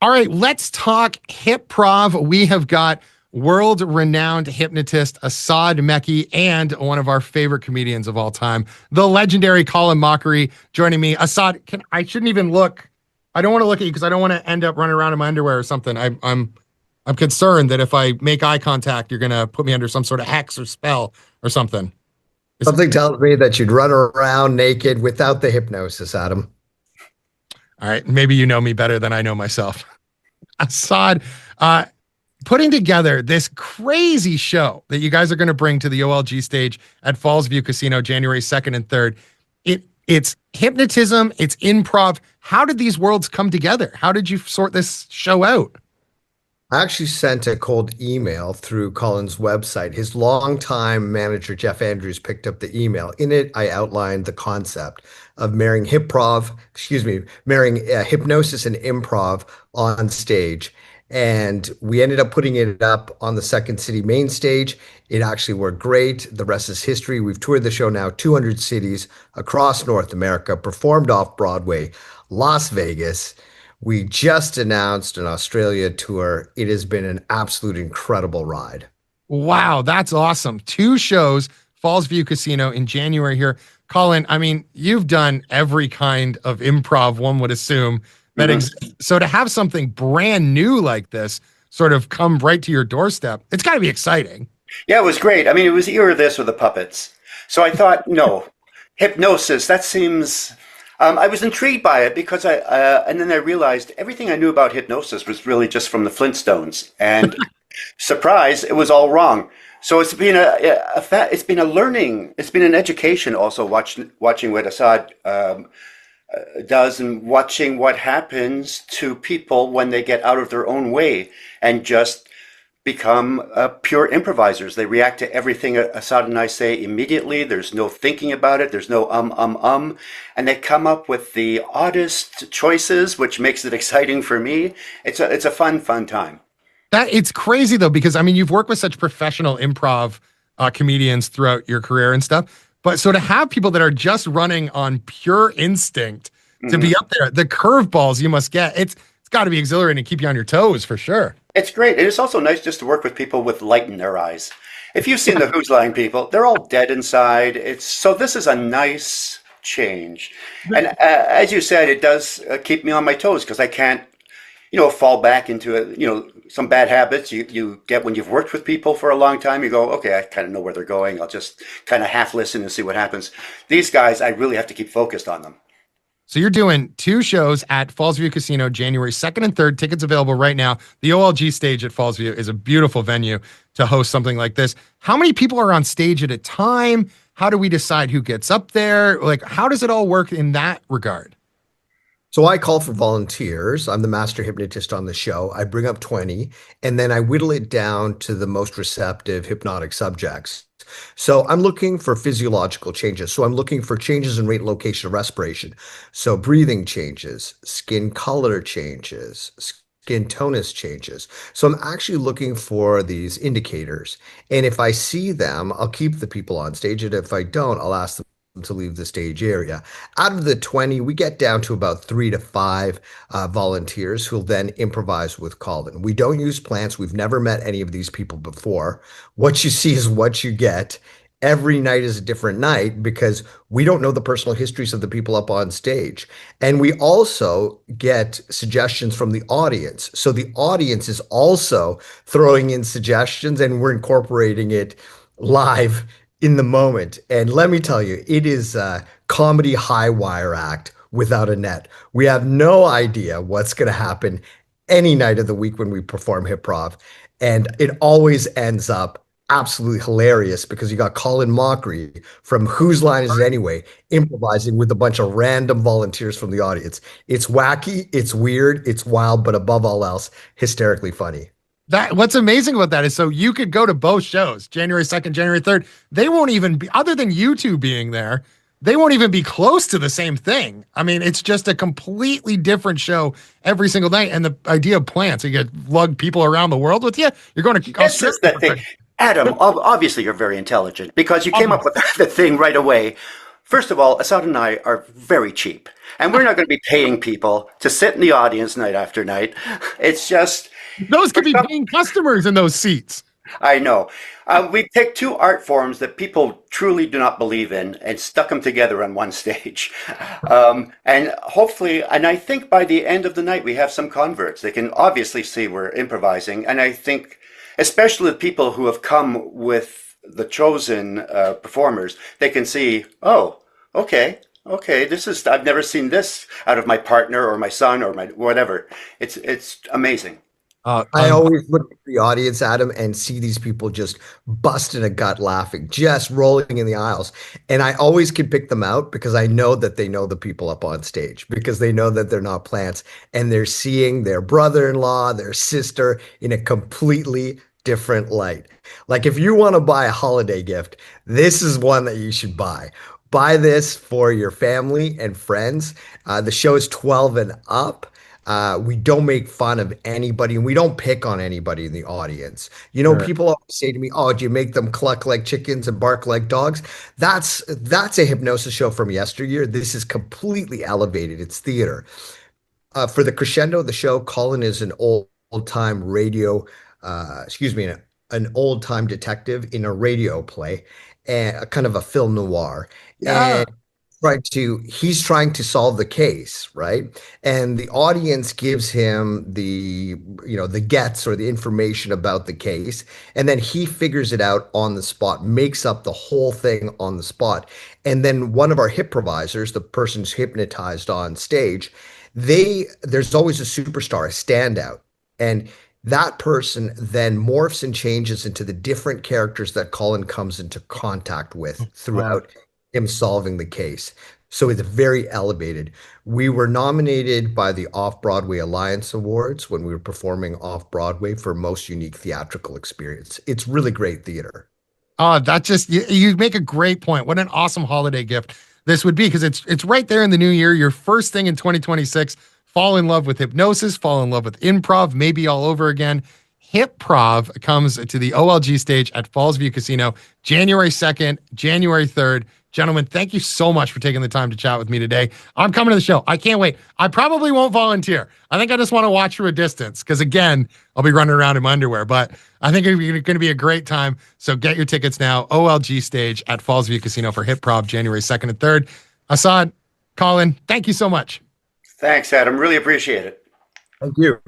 All right, let's talk Hyprov. We have got world-renowned hypnotist Asad Mecci and one of our favorite comedians of all time, the legendary Colin Mochrie, joining me. Asad, I shouldn't even look. I don't want to look at you because I don't want to end up running around in my underwear or something. I'm concerned that if I make eye contact, you're gonna put me under some sort of hex or spell or something. Something tells me that you'd run around naked without the hypnosis, Adam. All right, maybe you know me better than I know myself. Asad, putting together this crazy show that you guys are going to bring to the OLG stage at Fallsview Casino January 2nd and 3rd. It's hypnotism, it's improv. How did these worlds come together? How did you sort this show out? I actually sent a cold email through Colin's website. His longtime manager, Jeff Andrews, picked up the email. In it, I outlined the concept of marrying hypnosis and improv on stage. And we ended up putting it up on the Second City main stage. It actually worked great. The rest is history. We've toured the show now 200 cities across North America, performed off Broadway, Las Vegas. We just announced an Australia tour. It has been an absolute incredible ride. Wow, that's awesome. 2 shows, Fallsview Casino in January here. Colin, I mean, you've done every kind of improv, one would assume. So to have something brand new like this sort of come right to your doorstep, it's got to be exciting. Yeah, it was great. I mean, it was either this or the puppets. So I thought, no, hypnosis, that seems... I was intrigued by it because and then I realized everything I knew about hypnosis was really just from the Flintstones. And surprise, it was all wrong. So it's been it's been a learning, it's been an education also watching what Asad does and watching what happens to people when they get out of their own way and just become pure improvisers. They react to everything Asad and I say immediately. There's no thinking about it. There's no and they come up with the oddest choices, which makes it exciting for me. It's a fun time. It's crazy though, because I mean, you've worked with such professional improv comedians throughout your career and stuff, but so to have people that are just running on pure instinct to be up there, the curveballs you must get, it's got to be exhilarating to keep you on your toes for sure. It's great. And it's also nice just to work with people with light in their eyes. If you've seen the Who's Line people, they're all dead inside. So this is a nice change. And as you said, it does keep me on my toes because I can't, fall back into, some bad habits you get when you've worked with people for a long time. You go, okay, I kind of know where they're going. I'll just kind of half listen and see what happens. These guys, I really have to keep focused on them. So you're doing 2 shows at Fallsview Casino, January 2nd and 3rd. Tickets available right now. The OLG Stage at Fallsview is a beautiful venue to host something like this. How many people are on stage at a time? How do we decide who gets up there? Like, how does it all work in that regard? So I call for volunteers. I'm the master hypnotist on the show. I bring up 20, and then I whittle it down to the most receptive hypnotic subjects. So I'm looking for physiological changes. So I'm looking for changes in rate and location of respiration. So breathing changes, skin color changes, skin tonus changes. So I'm actually looking for these indicators. And if I see them, I'll keep the people on stage. And if I don't, I'll ask them to leave the stage area. Out of the 20, we get down to about 3 to 5 volunteers who'll then improvise with Colin. We don't use plants. We've never met any of these people before. What you see is what you get. Every night is a different night because we don't know the personal histories of the people up on stage. And we also get suggestions from the audience. So the audience is also throwing in suggestions and we're incorporating it live in the moment. And let me tell you, it is a comedy high wire act without a net. We have no idea what's going to happen any night of the week when we perform Hyprov. And it always ends up absolutely hilarious because you got Colin Mochrie from Whose Line Is It Anyway improvising with a bunch of random volunteers from the audience. It's wacky, it's weird, it's wild, but above all else, hysterically funny. What's amazing about that is so you could go to both shows, January 2nd, January 3rd. They won't even be, other than you two being there, they won't even be close to the same thing. I mean, it's just a completely different show every single night. And the idea of plants, you get lug people around the world with you. You're going to... This is the thing. Adam, obviously you're very intelligent because you came up with the thing right away. First of all, Assad and I are very cheap, and we're not going to be paying people to sit in the audience night after night. It's just, Those could be paying customers in those seats. I know. We picked two art forms that people truly do not believe in and stuck them together on one stage. And hopefully, and I think by the end of the night, we have some converts. They can obviously see we're improvising. And I think, especially the people who have come with the chosen performers, they can see, oh, okay, I've never seen this out of my partner or my son or my whatever. It's amazing. I always look at the audience, Adam, and see these people just busting a gut laughing, just rolling in the aisles. And I always can pick them out because I know that they know the people up on stage, because they know that they're not plants and they're seeing their brother-in-law, their sister in a completely different light. Like if you want to buy a holiday gift, this is one that you should buy. Buy this for your family and friends. The show is 12 and up. We don't make fun of anybody and we don't pick on anybody in the audience. You know, Sure. people always say to me, "Oh, do you make them cluck like chickens and bark like dogs?" That's a hypnosis show from yesteryear. This is completely elevated. It's theater. For the crescendo of the show, Colin is an old time radio, an old time detective in a radio play, and a kind of a film noir. Yeah. He's trying to solve the case, right? And the audience gives him the gets or the information about the case, and then he figures it out on the spot, makes up the whole thing on the spot. And then one of our hypnovisers, the person's hypnotized on stage, there's always a superstar, a standout. And that person then morphs and changes into the different characters that Colin comes into contact with throughout him solving the case. So it's very elevated. We were nominated by the Off-Broadway Alliance Awards when we were performing off-Broadway for most unique theatrical experience. It's really great theater. That just you make a great point. What an awesome holiday gift this would be, because it's right there in the new year. Your first thing in 2026, fall in love with hypnosis, fall in love with improv, maybe all over again. Hyprov comes to the OLG stage at Fallsview Casino January 2nd, January 3rd. Gentlemen, thank you so much for taking the time to chat with me today. I'm coming to the show. I can't wait. I probably won't volunteer. I think I just want to watch from a distance because, again, I'll be running around in my underwear. But I think it's going to be a great time. So get your tickets now. OLG Stage at Fallsview Casino for Hyprov January 2nd and 3rd. Asad, Colin, thank you so much. Thanks, Adam. Really appreciate it. Thank you.